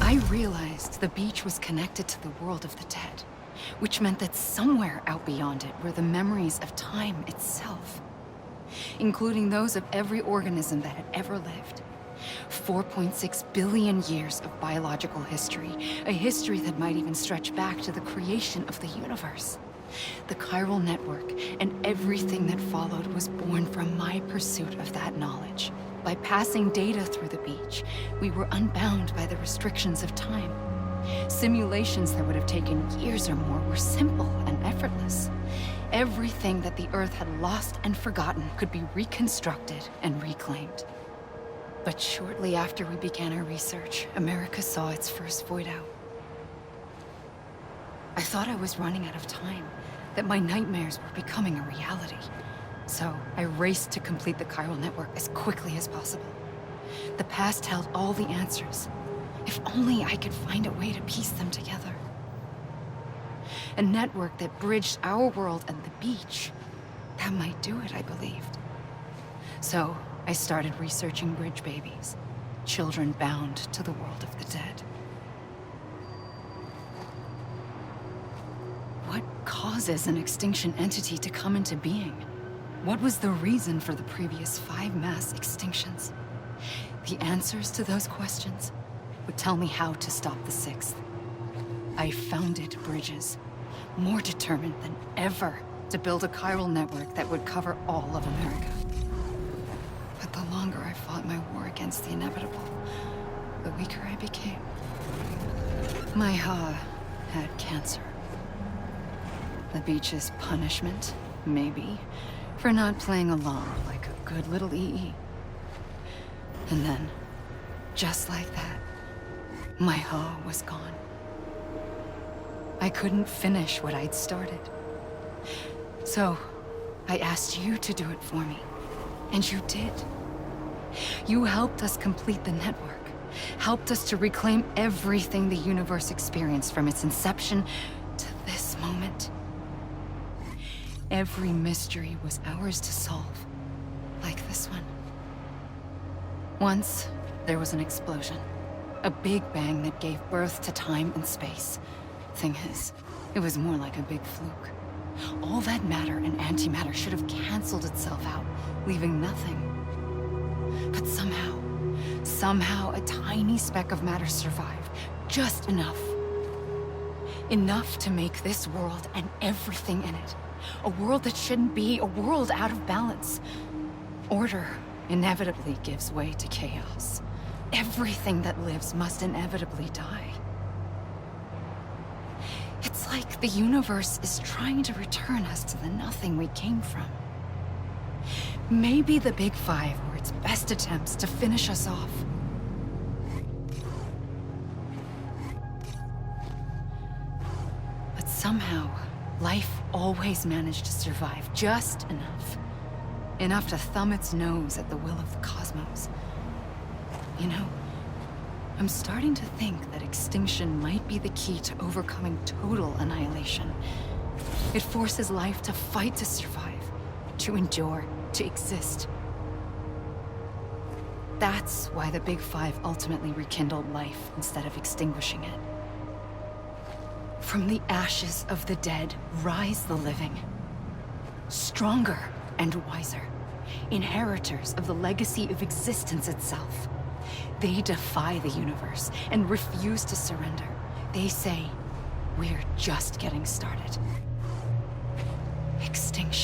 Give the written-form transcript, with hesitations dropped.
I realized the beach was connected to the world of the dead, which meant that somewhere out beyond it were the memories of time itself, including those of every organism that had ever lived. 4.6 billion years of biological history, a history that might even stretch back to the creation of the universe. The chiral network and everything that followed was born from my pursuit of that knowledge. By passing data through the beach, we were unbound by the restrictions of time. Simulations that would have taken years or more were simple and effortless. Everything that the Earth had lost and forgotten could be reconstructed and reclaimed. But shortly after we began our research, America saw its first void out. I thought I was running out of time, that my nightmares were becoming a reality. So I raced to complete the chiral network as quickly as possible. The past held all the answers. If only I could find a way to piece them together. A network that bridged our world and the beach. That might do it, I believed. So I started researching bridge babies, children bound to the world of the dead. What causes an extinction entity to come into being? What was the reason for the previous 5 mass extinctions? The answers to those questions would tell me how to stop the 6th. I founded bridges, more determined than ever to build a chiral network that would cover all of America. But the longer I fought my war against the inevitable, the weaker I became. My Ha had cancer. The beach's punishment, maybe, for not playing along like a good little EE. And then, just like that, my Ha was gone. I couldn't finish what I'd started. So, I asked you to do it for me, and you did. You helped us complete the network, helped us to reclaim everything the universe experienced from its inception to this moment. Every mystery was ours to solve, like this one. Once, there was an explosion. A big bang that gave birth to time and space. Thing is, it was more like a big fluke. All that matter and antimatter should have canceled itself out, leaving nothing. But somehow a tiny speck of matter survived. Just enough. Enough to make this world and everything in it. A world that shouldn't be, a world out of balance. Order inevitably gives way to chaos. Everything that lives must inevitably die. It's like the universe is trying to return us to the nothing we came from. Maybe the Big Five were its best attempts to finish us off. But somehow, life always managed to survive just enough. Enough to thumb its nose at the will of the cosmos. You know, I'm starting to think that extinction might be the key to overcoming total annihilation. It forces life to fight to survive, to endure, to exist. That's why the Big Five ultimately rekindled life instead of extinguishing it. From the ashes of the dead rise the living. Stronger and wiser. Inheritors of the legacy of existence itself. They defy the universe and refuse to surrender. They say, we're just getting started. Extinction.